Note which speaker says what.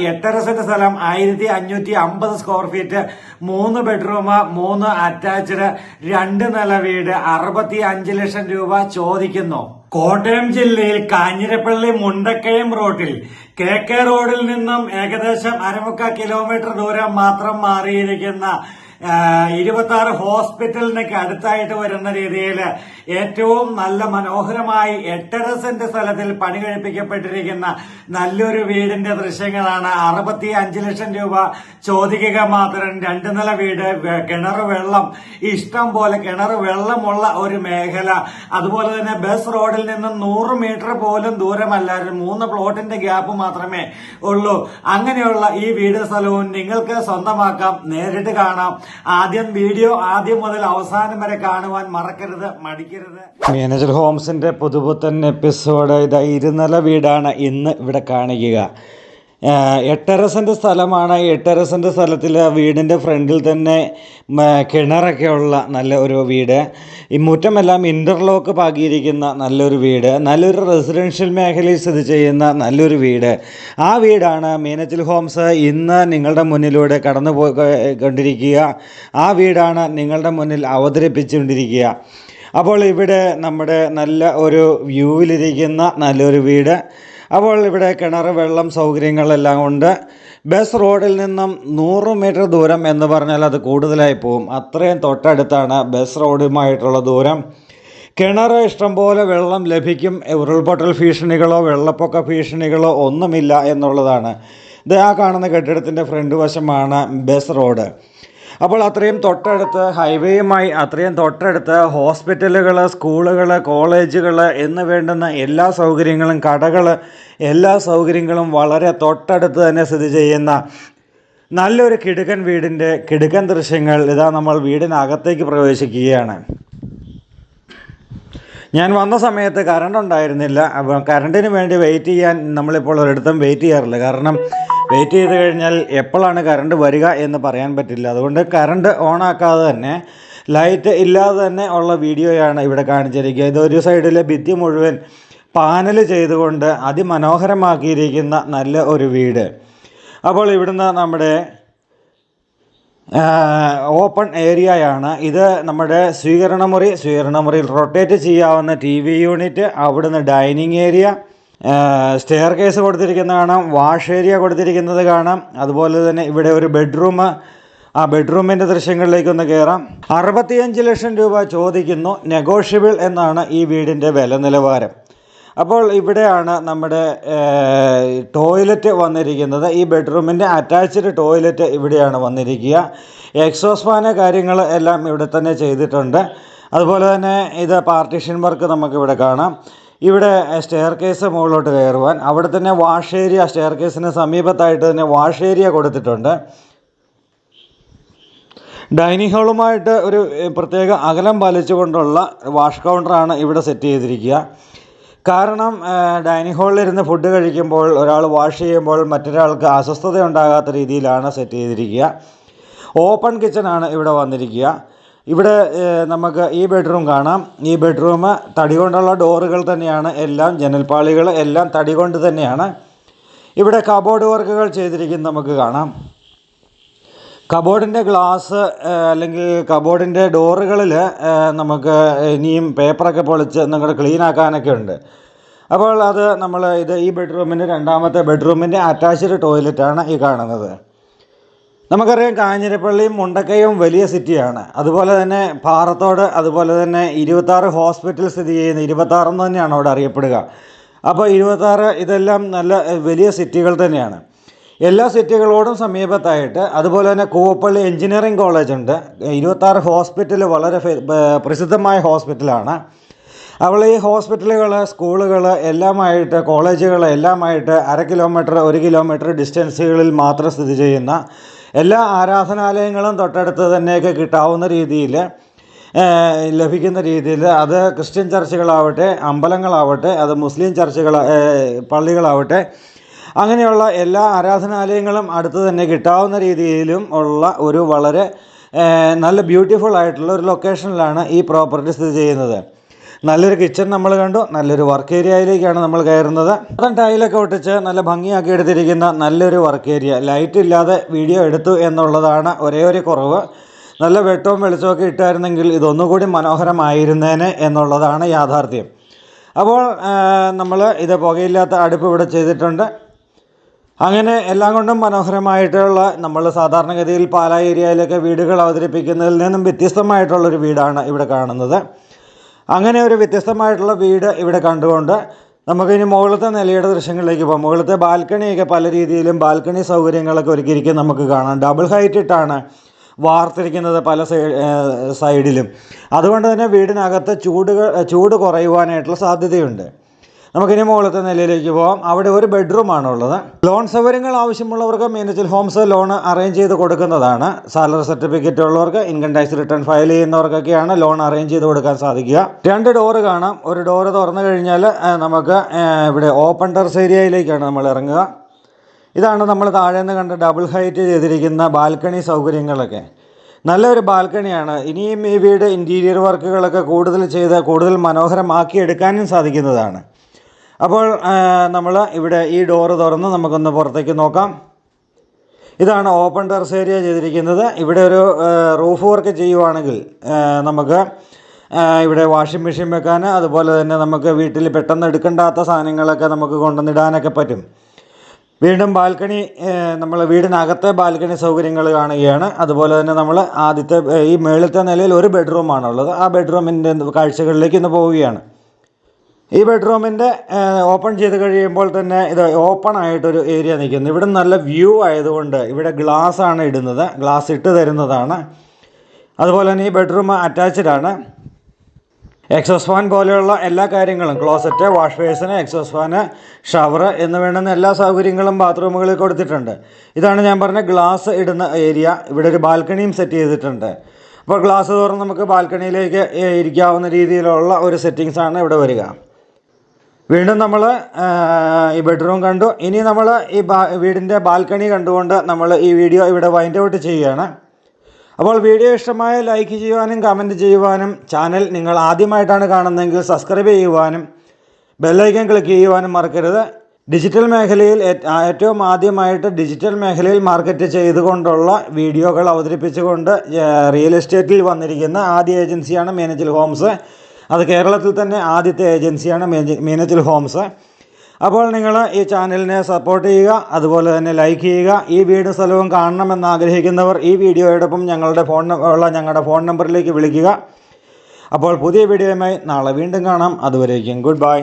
Speaker 1: 8.5 saint സ്ഥലം 1550 square feet, 3 bedroom, 3 attached, 2 നില വീട്, 65 ലക്ഷം രൂപ ചോദിക്കുന്നു. കോട്ടയം ജില്ലയിൽ കാഞ്ഞിരപ്പള്ളി മുണ്ടക്കയം റോഡിൽ KK റോഡിൽ നിന്നും ഏകദേശം 1/4 കിലോമീറ്റർ ദൂരം മാത്രം മാറിയിരിക്കുന്ന 26 ഹോസ്പിറ്റലിനൊക്കെ അടുത്തായിട്ട് വരുന്ന രീതിയിൽ ഏറ്റവും നല്ല മനോഹരമായി 8.5 സെന്റ് സ്ഥലത്തിൽ പണി കഴിപ്പിക്കപ്പെട്ടിരിക്കുന്ന നല്ലൊരു വീടിന്റെ ദൃശ്യങ്ങളാണ്. 65 ലക്ഷം രൂപ ചോദിക്കുക മാത്രം. 2 നില വീട്, കിണർ വെള്ളം, ഇഷ്ടം പോലെ കിണർ വെള്ളമുള്ള ഒരു മേഖല. അതുപോലെ തന്നെ ബസ് റോഡിൽ നിന്നും 100 മീറ്റർ പോലും ദൂരമല്ല, 3 പ്ലോട്ടിന്റെ ഗ്യാപ്പ് മാത്രമേ ഉള്ളൂ. അങ്ങനെയുള്ള ഈ വീട് സ്ഥലവും നിങ്ങൾക്ക് സ്വന്തമാക്കാം. നേരിട്ട് കാണാം. വീഡിയോ ആദ്യം മുതൽ അവസാനം വരെ കാണുവാൻ മറക്കരുത്, മടിക്കരുത്. മാനേജർ ഹോംസിന്റെ പുതുപുത്തൻ എപ്പിസോഡ്. ഇതാ 2 നില വീടാണ് ഇന്ന് ഇവിടെ കാണിക്കുക. 8.5 സെന്റ് സ്ഥലമാണ്. 8.5 സെന്റ് സ്ഥലത്തിൽ വീടിന്റെ ഫ്രണ്ടിൽ തന്നെ കിണറൊക്കെ ഉള്ള നല്ല ഒരു വീട്. ഈ മുറ്റമെല്ലാം ഇന്റർലോക്ക് പാകിയിരിക്കുന്ന നല്ലൊരു വീട്. നല്ലൊരു റെസിഡൻഷ്യൽ മേഖലയിൽ സ്ഥിതി ചെയ്യുന്ന നല്ലൊരു വീട്. ആ വീടാണ് മീനച്ചിൽ ഹോംസ് ഇന്ന് നിങ്ങളുടെ മുന്നിലൂടെ കടന്നു പോയിക്കൊണ്ടിരിക്കുക. ആ വീടാണ് നിങ്ങളുടെ മുന്നിൽ അവതരിപ്പിച്ചുകൊണ്ടിരിക്കുക. അപ്പോൾ ഇവിടെ നമ്മുടെ നല്ല ഒരു വ്യൂവിലിരിക്കുന്ന നല്ലൊരു വീട്. അപ്പോൾ ഇവിടെ കിണർ വെള്ളം സൗകര്യങ്ങളെല്ലാം ഉണ്ട്. ബസ് റോഡിൽ നിന്നും 100 മീറ്റർ ദൂരം എന്ന് പറഞ്ഞാൽ അത് കൂടുതലായി പോകും. അത്രയും തൊട്ടടുത്താണ് ബസ് റോഡുമായിട്ടുള്ള ദൂരം. കിണർ ഇഷ്ടംപോലെ വെള്ളം ലഭിക്കും. ഉരുൾപൊട്ടൽ ഭീഷണികളോ വെള്ളപ്പൊക്ക ഭീഷണികളോ ഒന്നുമില്ല എന്നുള്ളതാണ്. ഇത് ആ കാണുന്ന കെട്ടിടത്തിൻ്റെ ഫ്രണ്ട് വശമാണ് ബസ് റോഡ്. അപ്പോൾ അത്രയും തൊട്ടടുത്ത് ഹൈവേയുമായി അത്രയും തൊട്ടടുത്ത് ഹോസ്പിറ്റലുകൾ, സ്കൂളുകൾ, കോളേജുകൾ എന്ന് വേണ്ടുന്ന എല്ലാ സൗകര്യങ്ങളും, കടകൾ, എല്ലാ സൗകര്യങ്ങളും വളരെ തൊട്ടടുത്ത് തന്നെ സ്ഥിതി ചെയ്യുന്ന നല്ലൊരു കിടുക്കൻ വീടിൻ്റെ കിടുക്കൻ ദൃശ്യങ്ങൾ. ഇതാ നമ്മൾ വീടിനകത്തേക്ക് പ്രവേശിക്കുകയാണ്. ഞാൻ വന്ന സമയത്ത് കറണ്ട് ഉണ്ടായിരുന്നില്ല. അപ്പോൾ കറണ്ടിന് വേണ്ടി വെയിറ്റ് ചെയ്യാൻ നമ്മളിപ്പോൾ ഒരിടത്തും വെയിറ്റ് ചെയ്യാറില്ല. കാരണം വെയിറ്റ് ചെയ്ത് കഴിഞ്ഞാൽ എപ്പോഴാണ് കറണ്ട് വരിക എന്ന് പറയാൻ പറ്റില്ല. അതുകൊണ്ട് കറണ്ട് ഓണാക്കാതെ തന്നെ, ലൈറ്റ് ഇല്ലാതെ തന്നെ ഉള്ള വീഡിയോയാണ് ഇവിടെ കാണിച്ചിരിക്കുക. ഇതൊരു സൈഡിലെ ഭിത്തി മുഴുവൻ പാനൽ ചെയ്തുകൊണ്ട് അതിമനോഹരമാക്കിയിരിക്കുന്ന നല്ല ഒരു വീട്. അപ്പോൾ ഇവിടുന്ന് നമ്മുടെ ഓപ്പൺ ഏരിയയാണ് ഇത്. നമ്മുടെ സ്വീകരണമുറിയിൽ റൊട്ടേറ്റ് ചെയ്യാവുന്ന TV യൂണിറ്റ്, അവിടുന്ന് ഡൈനിങ് ഏരിയ, സ്റ്റെയർ കേസ് കൊടുത്തിരിക്കുന്നത് കാണാം, വാഷ് ഏരിയ കൊടുത്തിരിക്കുന്നത് കാണാം. അതുപോലെ തന്നെ ഇവിടെ ഒരു ബെഡ്റൂം. ആ ബെഡ്റൂമിൻ്റെ ദൃശ്യങ്ങളിലേക്കൊന്ന് കയറാം. 65 ലക്ഷം രൂപ ചോദിക്കുന്നു. നെഗോഷ്യബിൾ എന്നാണ് ഈ വീടിൻ്റെ വില നിലവാരം. അപ്പോൾ ഇവിടെയാണ് നമ്മുടെ ടോയ്ലറ്റ് വന്നിരിക്കുന്നത്. ഈ ബെഡ്റൂമിൻ്റെ അറ്റാച്ച്ഡ് ടോയ്ലറ്റ് ഇവിടെയാണ് വന്നിരിക്കുക. എക്സോസ് ഫാന് കാര്യങ്ങൾ എല്ലാം ഇവിടെ തന്നെ ചെയ്തിട്ടുണ്ട്. അതുപോലെ തന്നെ ഇത് പാർട്ടീഷൻ വർക്ക് നമുക്കിവിടെ കാണാം. ഇവിടെ സ്റ്റെയർ കേസ് മുകളിലോട്ട് കയറുവാൻ, അവിടെ തന്നെ വാഷ് ഏരിയ, സ്റ്റെയർ കേസിന് സമീപത്തായിട്ട് തന്നെ വാഷ് ഏരിയ കൊടുത്തിട്ടുണ്ട്. ഡൈനിങ് ഹാളുമായിട്ട് ഒരു പ്രത്യേക അകലം പാലിച്ചുകൊണ്ടുള്ള വാഷ് കൗണ്ടറാണ് ഇവിടെ സെറ്റ് ചെയ്തിരിക്കുക. കാരണം ഡൈനിങ് ഹാളിലിരുന്ന് ഫുഡ് കഴിക്കുമ്പോൾ ഒരാൾ വാഷ് ചെയ്യുമ്പോൾ മറ്റൊരാൾക്ക് അസ്വസ്ഥത ഉണ്ടാകാത്ത രീതിയിലാണ് സെറ്റ് ചെയ്തിരിക്കുക. ഓപ്പൺ കിച്ചണാണ് ഇവിടെ വന്നിരിക്കുക. ഇവിടെ നമുക്ക് ഈ ബെഡ്റൂം കാണാം. ഈ ബെഡ്റൂം തടി കൊണ്ടുള്ള ഡോറുകൾ തന്നെയാണ്. എല്ലാം ജനൽപ്പാളികൾ എല്ലാം തടി കൊണ്ട് തന്നെയാണ്. ഇവിടെ കബോർഡ് വർക്കുകൾ ചെയ്തിരിക്കുന്നത് നമുക്ക് കാണാം. കബോർഡിൻ്റെ ഗ്ലാസ് അല്ലെങ്കിൽ കബോർഡിൻ്റെ ഡോറുകളിൽ നമുക്ക് ഇനിയും പേപ്പറൊക്കെ പൊളിച്ച് നിങ്ങളുടെ ക്ലീൻ ആക്കാനൊക്കെ ഉണ്ട്. അപ്പോൾ അത് ഈ ബെഡ്റൂമിൻ്റെ രണ്ടാമത്തെ ബെഡ്റൂമിൻ്റെ അറ്റാച്ച്ഡ് ടോയ്ലറ്റാണ് ഈ കാണുന്നത്. നമുക്കറിയാം കാഞ്ഞിരപ്പള്ളിയും മുണ്ടക്കയവും വലിയ സിറ്റിയാണ്. അതുപോലെ തന്നെ പാറത്തോട്, അതുപോലെ തന്നെ 26 ഹോസ്പിറ്റൽ സ്ഥിതി ചെയ്യുന്ന 26 എന്ന് തന്നെയാണ് അവിടെ അറിയപ്പെടുക. അപ്പോൾ 26 ഇതെല്ലാം നല്ല വലിയ സിറ്റികൾ തന്നെയാണ്. എല്ലാ സിറ്റികളോടും സമീപത്തായിട്ട്. അതുപോലെ തന്നെ കൂവപ്പള്ളി എഞ്ചിനീയറിംഗ് കോളേജ് ഉണ്ട്. 26 ഹോസ്പിറ്റൽ വളരെ പ്രസിദ്ധമായ ഹോസ്പിറ്റലാണ്. അപ്പോൾ ഈ ഹോസ്പിറ്റലുകൾ, സ്കൂളുകൾ എല്ലാമായിട്ട്, കോളേജുകൾ എല്ലാമായിട്ട് 1/2 കിലോമീറ്റർ 1 കിലോമീറ്റർ ഡിസ്റ്റൻസുകളിൽ മാത്രം സ്ഥിതി ചെയ്യുന്ന എല്ലാ ആരാധനാലയങ്ങളും തൊട്ടടുത്ത് തന്നെയൊക്കെ കിട്ടാവുന്ന രീതിയിൽ ലഭിക്കുന്ന രീതിയിൽ, അത് ക്രിസ്ത്യൻ ചർച്ചുകളാവട്ടെ, അമ്പലങ്ങളാവട്ടെ, അത് മുസ്ലിം പള്ളികളാവട്ടെ, അങ്ങനെയുള്ള എല്ലാ ആരാധനാലയങ്ങളും അടുത്ത് തന്നെ കിട്ടാവുന്ന രീതിയിലും ഉള്ള ഒരു വളരെ നല്ല ബ്യൂട്ടിഫുൾ ആയിട്ടുള്ള ഒരു ലൊക്കേഷനിലാണ് ഈ പ്രോപ്പർട്ടി സ്ഥിതി ചെയ്യുന്നത്. നല്ലൊരു കിച്ചൺ നമ്മൾ കണ്ടു. നല്ലൊരു വർക്ക് ഏരിയയിലേക്കാണ് നമ്മൾ കയറുന്നത്. അതും ടൈലൊക്കെ ഒട്ടിച്ച് നല്ല ഭംഗിയാക്കി എടുത്തിരിക്കുന്ന നല്ലൊരു വർക്ക് ഏരിയ. ലൈറ്റ് ഇല്ലാതെ വീഡിയോ എടുത്തു എന്നുള്ളതാണ് ഒരേ ഒരു കുറവ്. നല്ല വെട്ടവും വെളിച്ചമൊക്കെ ഇട്ടായിരുന്നെങ്കിൽ ഇതൊന്നുകൂടി മനോഹരമായിരുന്നേനെ എന്നുള്ളതാണ് യാഥാർത്ഥ്യം. അപ്പോൾ നമ്മൾ ഇത് പുകയില്ലാത്ത അടുപ്പ് ഇവിടെ ചെയ്തിട്ടുണ്ട്. അങ്ങനെ എല്ലാം കൊണ്ടും മനോഹരമായിട്ടുള്ള, നമ്മൾ സാധാരണഗതിയിൽ പാലാ ഏരിയയിലൊക്കെ വീടുകൾ അവതരിപ്പിക്കുന്നതിൽ നിന്നും വ്യത്യസ്തമായിട്ടുള്ളൊരു വീടാണ് ഇവിടെ കാണുന്നത്. അങ്ങനെ ഒരു വ്യത്യസ്തമായിട്ടുള്ള വീട് ഇവിടെ കണ്ടുകൊണ്ട് നമുക്കിനി മുകളിലത്തെ നിലയുടെ ദൃശ്യങ്ങളിലേക്ക് പോകാം. മുകളിലത്തെ ബാൽക്കണിയൊക്കെ പല രീതിയിലും ബാൽക്കണി സൗകര്യങ്ങളൊക്കെ ഒരുക്കിയിരിക്കും നമുക്ക് കാണാം. ഡബിൾ ഹൈറ്റ് ഇട്ടാണ് വാർത്തിരിക്കുന്നത് പല സൈഡിലും. അതുകൊണ്ട് തന്നെ വീടിനകത്ത് ചൂട് കുറയുവാനായിട്ടുള്ള സാധ്യതയുണ്ട്. നമുക്കിനി മുകളിലത്തെ നിലയിലേക്ക് പോകാം. അവിടെ ഒരു ബെഡ്റൂമാണുള്ളത്. ലോൺ സൗകര്യങ്ങൾ ആവശ്യമുള്ളവർക്ക് മീനച്ചിൽ ഹോംസ് ലോൺ അറേഞ്ച് ചെയ്ത് കൊടുക്കുന്നതാണ്. സാലറി സർട്ടിഫിക്കറ്റ് ഉള്ളവർക്ക്, ഇൻകം ടാക്സ് റിട്ടേൺ ഫയൽ ചെയ്യുന്നവർക്കൊക്കെയാണ് ലോൺ അറേഞ്ച് ചെയ്ത് കൊടുക്കാൻ സാധിക്കുക. 2 ഡോറ് കാണാം. ഒരു ഡോറ് തുറന്നു കഴിഞ്ഞാൽ നമുക്ക് ഇവിടെ ഓപ്പൺ ടെറസ് ഏരിയയിലേക്കാണ് നമ്മൾ ഇറങ്ങുക. ഇതാണ് നമ്മൾ താഴെ നിന്ന് കണ്ട ഡബിൾ ഹൈറ്റ് ചെയ്തിരിക്കുന്ന ബാൽക്കണി സൗകര്യങ്ങളൊക്കെ. നല്ലൊരു ബാൽക്കണിയാണ്. ഇനിയും ഈ വീട് ഇൻറ്റീരിയർ വർക്കുകളൊക്കെ കൂടുതൽ ചെയ്ത് കൂടുതൽ മനോഹരമാക്കി എടുക്കാനും സാധിക്കുന്നതാണ്. അപ്പോൾ നമ്മൾ ഇവിടെ ഈ ഡോറ് തുറന്ന് നമുക്കൊന്ന് പുറത്തേക്ക് നോക്കാം. ഇതാണ് ഓപ്പൺ ടെറസ് ഏരിയ ചെയ്തിരിക്കുന്നത്. ഇവിടെ ഒരു റൂഫ് വർക്ക് ചെയ്യുവാണെങ്കിൽ നമുക്ക് ഇവിടെ വാഷിംഗ് മെഷീൻ വെക്കാൻ, അതുപോലെ തന്നെ നമുക്ക് വീട്ടിൽ പെട്ടെന്ന് എടുക്കേണ്ടാത്ത സാധനങ്ങളൊക്കെ നമുക്ക് കൊണ്ടുവന്നിടാനൊക്കെ പറ്റും. വീണ്ടും ബാൽക്കണി, നമ്മൾ വീടിനകത്തെ ബാൽക്കണി സൗകര്യങ്ങൾ കാണുകയാണ്. അതുപോലെ തന്നെ നമ്മൾ ആദ്യത്തെ ഈ മേളിലത്തെ നിലയിൽ ഒരു ബെഡ്റൂമാണുള്ളത്. ആ ബെഡ്റൂമിൻ്റെ കാഴ്ചകളിലേക്ക് ഇന്ന് പോവുകയാണ്. ഈ ബെഡ്റൂമിൻ്റെ ഓപ്പൺ ചെയ്ത് കഴിയുമ്പോൾ തന്നെ ഇത് ഓപ്പൺ ആയിട്ടൊരു ഏരിയ നിൽക്കുന്നു. ഇവിടെ നല്ല വ്യൂ ആയതുകൊണ്ട് ഇവിടെ ഗ്ലാസ് ആണ് ഇടുന്നത്, ഗ്ലാസ് ഇട്ട് തരുന്നതാണ്. അതുപോലെ തന്നെ ഈ ബെഡ്റൂം അറ്റാച്ച്ഡ് ആണ്. എക്സോസ് ഫാൻ പോലെയുള്ള എല്ലാ കാര്യങ്ങളും, ക്ലോസറ്റ്, വാഷ് ബേസിന്, എക്സോസ് ഫാന്, ഷവർ എന്ന് വേണ്ടുന്ന എല്ലാ സൗകര്യങ്ങളും ബാത്റൂമുകളിൽ കൊടുത്തിട്ടുണ്ട്. ഇതാണ് ഞാൻ പറഞ്ഞ ഗ്ലാസ് ഇടുന്ന ഏരിയ. ഇവിടെ ഒരു ബാൽക്കണിയും സെറ്റ് ചെയ്തിട്ടുണ്ട്. അപ്പോൾ ഗ്ലാസ് തുറന്ന് നമുക്ക് ബാൽക്കണിയിലേക്ക് ഇരിക്കാവുന്ന രീതിയിലുള്ള ഒരു സെറ്റിങ്സാണ് ഇവിടെ വരിക. വീണ്ടും നമ്മൾ ഈ ബെഡ്റൂം കണ്ടു. ഇനി നമ്മൾ ഈ വീടിൻ്റെ ബാൽക്കണി കണ്ടുകൊണ്ട് നമ്മൾ ഈ വീഡിയോ ഇവിടെ വൈൻഡ് ഔട്ട് ചെയ്യുകയാണ്. അപ്പോൾ വീഡിയോ ഇഷ്ടമായ ലൈക്ക് ചെയ്യുവാനും കമൻറ്റ് ചെയ്യുവാനും, ചാനൽ നിങ്ങൾ ആദ്യമായിട്ടാണ് കാണുന്നതെങ്കിൽ സബ്സ്ക്രൈബ് ചെയ്യുവാനും ബെല്ലൈക്കൻ ക്ലിക്ക് ചെയ്യുവാനും മറക്കരുത്. ഡിജിറ്റൽ മേഖലയിൽ ഏറ്റവും ആദ്യമായിട്ട് ഡിജിറ്റൽ മേഖലയിൽ മാർക്കറ്റ് ചെയ്തുകൊണ്ടുള്ള വീഡിയോകൾ അവതരിപ്പിച്ചുകൊണ്ട് റിയൽ എസ്റ്റേറ്റിൽ വന്നിരിക്കുന്ന ആദ്യ ഏജൻസിയാണ് മീനച്ചിൽ ഹോംസ്. അത് കേരളത്തിൽ തന്നെ ആദ്യത്തെ ഏജൻസിയാണ് മീനച്ചിൽ ഹോംസ്. അപ്പോൾ നിങ്ങൾ ഈ ചാനലിനെ സപ്പോർട്ട് ചെയ്യുക, അതുപോലെ തന്നെ ലൈക്ക് ചെയ്യുക. ഈ വീടും സ്ഥലവും കാണണമെന്ന് ആഗ്രഹിക്കുന്നവർ ഈ വീഡിയോയോടൊപ്പം ഞങ്ങളുടെ ഫോൺ നമ്പറിലേക്ക് വിളിക്കുക. അപ്പോൾ പുതിയ വീഡിയോയുമായി നാളെ വീണ്ടും കാണാം. അതുവരേക്കും ഗുഡ് ബൈ.